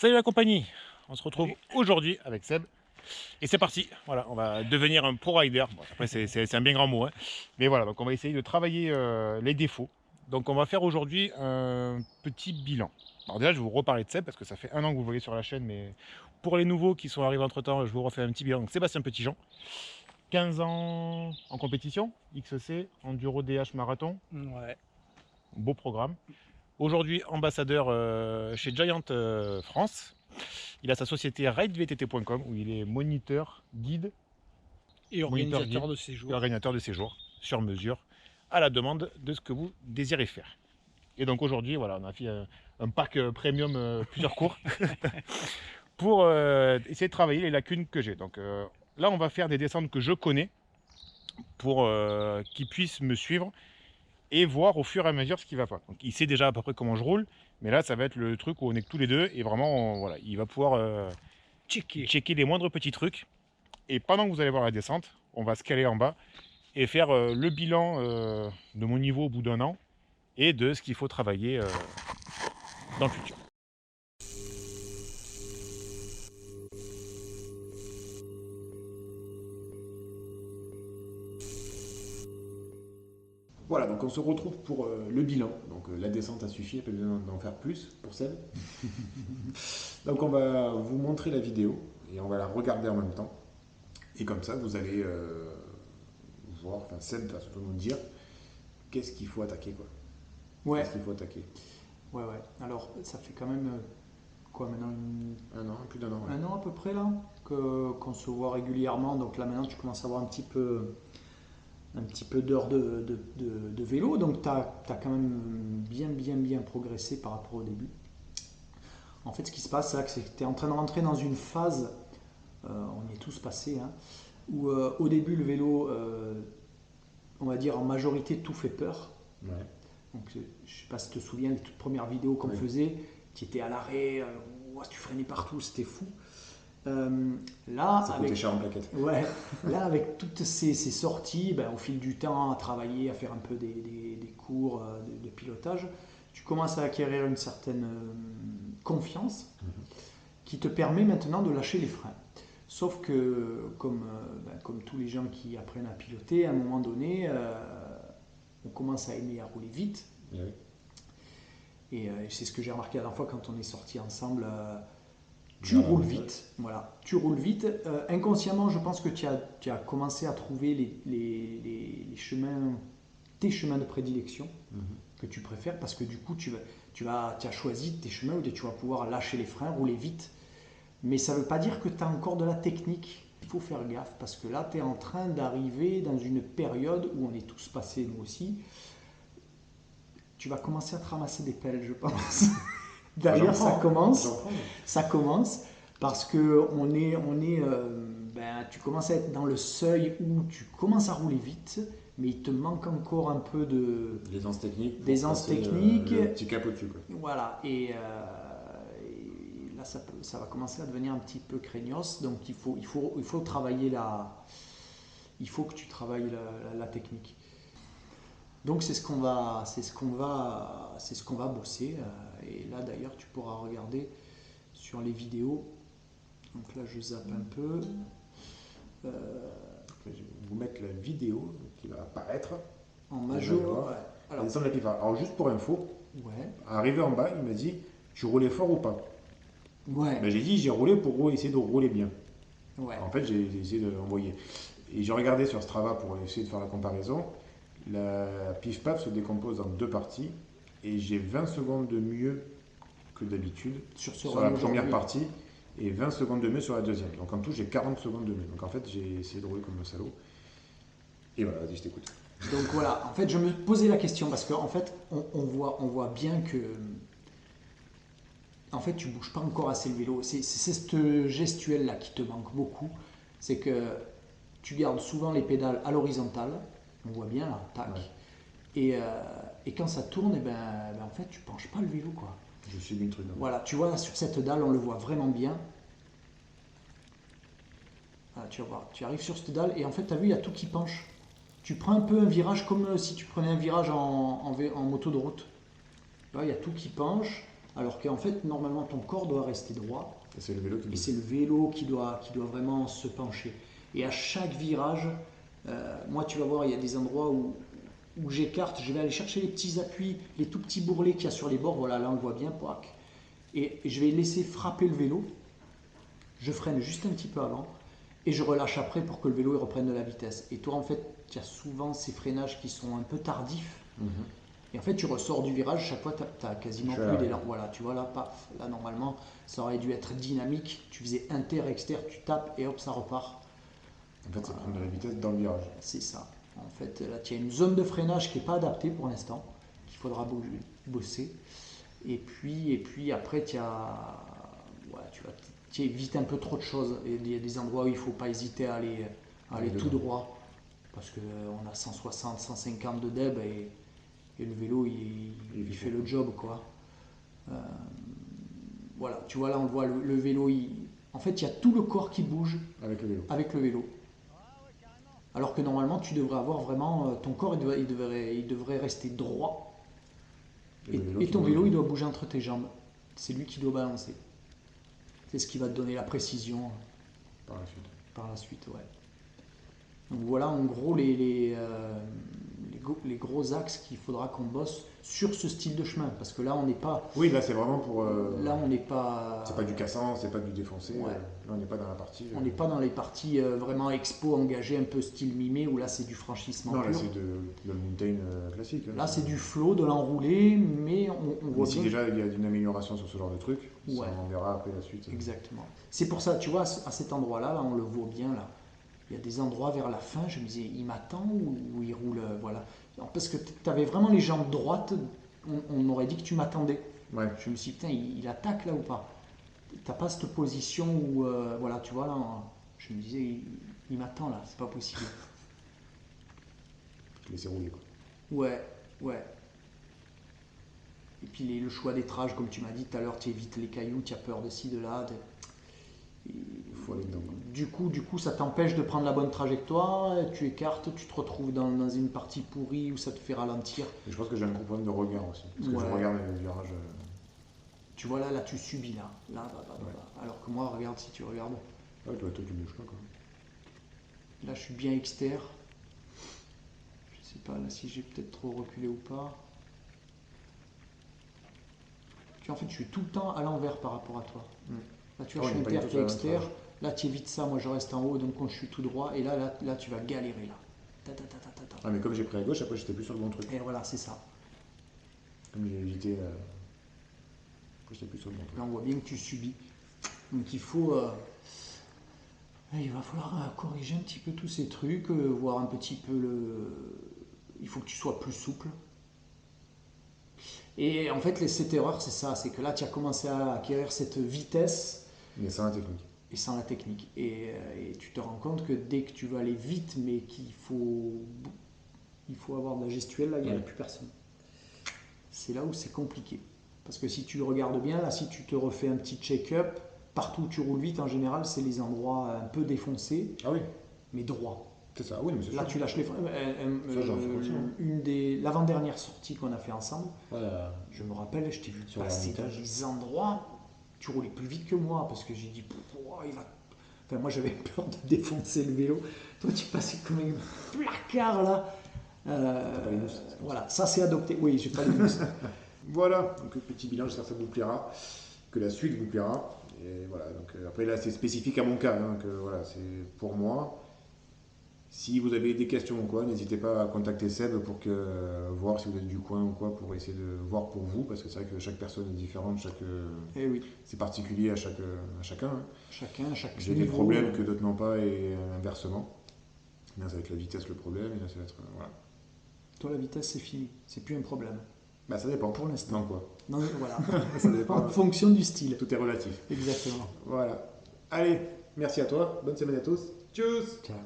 Salut la compagnie, on se retrouve aujourd'hui avec Seb et c'est parti. Voilà, on va devenir un pro rider. Bon, après c'est un bien grand mot, hein. Mais voilà, donc on va essayer de travailler les défauts. Donc on va faire aujourd'hui un petit bilan. Alors déjà je vais vous reparler de Seb parce que ça fait un an que vous voyez sur la chaîne, mais pour les nouveaux qui sont arrivés entre temps, je vous refais un petit bilan. Donc Sébastien Petitjean, 15 ans en compétition, XC, Enduro DH Marathon, Ouais. beau programme. Aujourd'hui ambassadeur chez Giant France. Il a sa société ridevtt.com où il est moniteur, guide, Et moniteur organisateur guide de et séjour. organisateur de séjours sur mesure à la demande de ce que vous désirez faire. Et donc aujourd'hui, voilà, on a fait un pack premium plusieurs cours pour essayer de travailler les lacunes que j'ai. Donc là, on va faire des descentes que je connais pour qu'ils puissent me suivre et voir au fur et à mesure ce qui va pas. Donc il sait déjà à peu près comment je roule, mais là, ça va être le truc où on est que tous les deux et vraiment, voilà, il va pouvoir checker les moindres petits trucs. Et pendant que vous allez voir la descente, on va se caler en bas et faire le bilan de mon niveau au bout d'un an et de ce qu'il faut travailler dans le futur. Voilà, donc on se retrouve pour le bilan. Donc la descente a suffi, il n'y a pas besoin d'en faire plus pour Seb. Donc on va vous montrer la vidéo et on va la regarder en même temps. Et comme ça, vous allez voir, enfin Seb va surtout nous dire qu'est-ce qu'il faut attaquer, quoi. Ouais, Qu'est-ce qu'il faut attaquer. ouais. Alors, ça fait quand même quoi maintenant Un an, plus d'un an, ouais. un an à peu près là qu'on se voit régulièrement. Donc là maintenant, tu commences à avoir un petit peu d'heures de vélo. Donc tu as quand même bien progressé par rapport au début. En fait, ce qui se passe, c'est que tu es en train de rentrer dans une phase, on y est tous passés, hein, où au début, le vélo, on va dire en majorité, tout fait peur. Ouais. Donc, je ne sais pas si tu te souviens des toutes premières vidéos qu'on faisait, tu étais à l'arrêt, tu freinais partout, c'était fou. Là, Ça coûtait cher en plaquettes. Ouais, là, avec toutes ces sorties, ben, au fil du temps, à travailler, à faire un peu des cours de pilotage, tu commences à acquérir une certaine confiance qui te permet maintenant de lâcher les freins. Sauf que, comme tous les gens qui apprennent à piloter, à un moment donné, on commence à aimer à rouler vite. Oui. Et c'est ce que j'ai remarqué la dernière fois quand on est sortis ensemble. Tu roules vite, voilà. Tu roules vite. Inconsciemment, je pense que tu as commencé à trouver les chemins, tes chemins de prédilection que tu préfères, parce que du coup, tu as choisi tes chemins où tu vas pouvoir lâcher les freins, rouler vite. Mais ça ne veut pas dire que tu as encore de la technique. Il faut faire gaffe, parce que là, tu es en train d'arriver dans une période où on est tous passés, nous aussi. Tu vas commencer à te ramasser des pelles, je pense. D'ailleurs, ça commence parce que tu commences à être dans le seuil où tu commences à rouler vite, mais il te manque encore un peu de L'aisance technique. d'aisance technique. Le petit cap au-dessus, quoi. Voilà, et là, ça va commencer à devenir un petit peu craignos, donc il faut travailler il faut que tu travailles la technique. Donc c'est ce qu'on va bosser. Et là d'ailleurs tu pourras regarder sur les vidéos. Donc là je zappe un peu. Je vais vous mettre la vidéo qui va apparaître En major. Ouais. Alors juste pour info, Ouais. arrivé en bas, il m'a dit tu roulais fort ou pas? Ouais. Ben, j'ai dit j'ai roulé pour essayer de rouler bien. Ouais. En fait j'ai essayé de l'envoyer. Et j'ai regardé sur Strava pour essayer de faire la comparaison. La pif paf se décompose en deux parties et j'ai 20 secondes de mieux que d'habitude sur la première partie et 20 secondes de mieux sur la deuxième. Donc en tout j'ai 40 secondes de mieux. Donc en fait j'ai essayé de rouler comme un salaud. Et voilà, vas-y, je t'écoute. Donc voilà, en fait je me posais la question parce qu'en fait on voit bien que en fait tu bouges pas encore assez le vélo. C'est cette gestuelle là qui te manque beaucoup. C'est que tu gardes souvent les pédales à l'horizontale. On voit bien là, tac. Ouais. Et quand ça tourne, en fait, tu penches pas le vélo, quoi. Je subis le truc. Voilà, tu vois, sur cette dalle, on le voit vraiment bien. Voilà, tu vas voir, tu arrives sur cette dalle et en fait, tu as vu, il y a tout qui penche. Tu prends un peu un virage comme si tu prenais un virage en moto de route. Là, il y a tout qui penche. Alors qu'en fait, normalement, ton corps doit rester droit. Et c'est le vélo qui Et bouge. c'est le vélo qui doit vraiment se pencher. Et à chaque virage, moi tu vas voir, il y a des endroits où j'écarte, je vais aller chercher les petits appuis, les tout petits bourrelets qu'il y a sur les bords, voilà, là on le voit bien, poic. Et je vais laisser frapper le vélo, je freine juste un petit peu avant, et je relâche après pour que le vélo il reprenne de la vitesse. Et toi en fait, tu as souvent ces freinages qui sont un peu tardifs, Mhm. et en fait, tu ressors du virage, chaque fois, tu n'as quasiment Je plus suis là, d'élan. Voilà, tu vois là, paf, là, normalement, ça aurait dû être dynamique. Tu faisais inter, exter, tu tapes et hop, ça repart. En fait, c'est prendre de la vitesse dans le virage. C'est ça. En fait, là, tu as une zone de freinage qui n'est pas adaptée pour l'instant, qu'il faudra bosser. Et puis après, ouais, tu évites un peu trop de choses. Et il y a des endroits où il ne faut pas hésiter à aller tout droit. Parce qu'on a 160, 150 de deb et le vélo, il fait le job, quoi. Voilà, tu vois, là, on le voit, le vélo, en fait, il y a tout le corps qui bouge Avec le vélo. avec le vélo. Alors que normalement, tu devrais avoir vraiment, ton corps, il devrait rester droit. Et ton vélo, il doit bouger entre tes jambes. C'est lui qui doit balancer. C'est ce qui va te donner la précision Par la suite. par la suite, ouais. Donc voilà, en gros, les gros axes qu'il faudra qu'on bosse sur ce style de chemin. Parce que là, on n'est pas... Oui, là, c'est vraiment pour. Là, on n'est pas... C'est pas du cassant, c'est pas du défoncé. Ouais. Là, on n'est pas dans la partie. On n'est pas dans les parties vraiment expo engagées, un peu style mimé, où là, c'est du franchissement Non, pur. là, c'est de le mountain classique. Là, c'est du flow, de l'enroulé, mais on voit Mais si bien... déjà il y a une amélioration sur ce genre de truc, Ouais. ça, on verra après la suite. Exactement. C'est pour ça, tu vois, à cet endroit-là, là, on le voit bien, là. Il y a des endroits vers la fin, je me disais, il m'attend ou il roule, voilà. Parce que tu avais vraiment les jambes droites, on aurait dit que tu m'attendais. Ouais. Je me suis dit, putain, il attaque là ou pas? T'as pas cette position où, voilà, tu vois, là, je me disais, il m'attend là, c'est pas possible. Je laissais rouler, quoi. Ouais, ouais. Et puis le choix des trages, comme tu m'as dit tout à l'heure, tu évites les cailloux, tu as peur de ci, de là. Il faut aller dedans, quoi. Du coup, ça t'empêche de prendre la bonne trajectoire, tu écartes, tu te retrouves dans une partie pourrie où ça te fait ralentir. Et je pense que j'ai un gros problème de regard aussi. Parce que Ouais. je regarde les virages. Tu vois là, tu subis là. Là. Ouais. Alors que moi, regarde, si tu regardes, Ouais, toi, tu bouges pas, quoi. là je suis bien exter. Je sais pas là si j'ai peut-être trop reculé ou pas. Tu vois, en fait, je suis tout le temps à l'envers par rapport à toi. Là, tu vois, je suis inter, tu es exter. Là, tu évites ça, moi je reste en haut, donc quand je suis tout droit, et là tu vas galérer là. Ah, mais comme j'ai pris à gauche, après j'étais plus sur le bon truc. Et voilà, c'est ça. Comme j'ai évité. Après j'étais plus sur le bon truc. Là, on voit bien que tu subis. Donc il faut. Il va falloir corriger un petit peu tous ces trucs, voir un petit peu le. Il faut que tu sois plus souple. Et en fait, cette erreur, c'est ça, c'est que là, tu as commencé à acquérir cette vitesse Mais sans la technique. et sans la technique. Et tu te rends compte que dès que tu veux aller vite, mais qu'il faut avoir de la gestuelle, là, il n'y a plus personne. C'est là où c'est compliqué. Parce que si tu regardes bien, là, si tu te refais un petit check-up, partout où tu roules vite, en général, c'est les endroits un peu défoncés, Ah oui, mais droits. c'est ça, oui, mais c'est Là, sûr. tu lâches les freins. Ça, j'en fais aussi, hein. L'avant-dernière sortie qu'on a fait ensemble, Voilà. je me rappelle, je t'ai vu Sur passer dans l'Ermitage. des endroits, tu roulais plus vite que moi, parce que j'ai dit, il va... Enfin, moi, j'avais peur de défoncer le vélo. Toi, tu passais comme un placard, là. T'as pas les mousses, Voilà, ça, c'est adopté. Oui, j'ai pas les mousses. Voilà, donc petit bilan, j'espère que ça vous plaira, que la suite vous plaira. Et voilà, donc après là c'est spécifique à mon cas, hein, que voilà, c'est pour moi. Si vous avez des questions ou quoi, n'hésitez pas à contacter Seb pour voir si vous êtes du coin ou quoi, pour essayer de voir pour vous, parce que c'est vrai que chaque personne est différente, Eh oui, c'est particulier à chacun. Hein. chaque J'ai des niveau, problèmes que d'autres n'ont pas et inversement. Là, ça va être la vitesse le problème, et là ça va être. Voilà. Toi, la vitesse, c'est fini. C'est plus un problème. Bah ça dépend. Pour l'instant. Non, quoi. Non, voilà. Ça dépend. En fonction du style. Tout est relatif. Exactement. Voilà. Allez, merci à toi. Bonne semaine à tous. Tchuss. Ciao.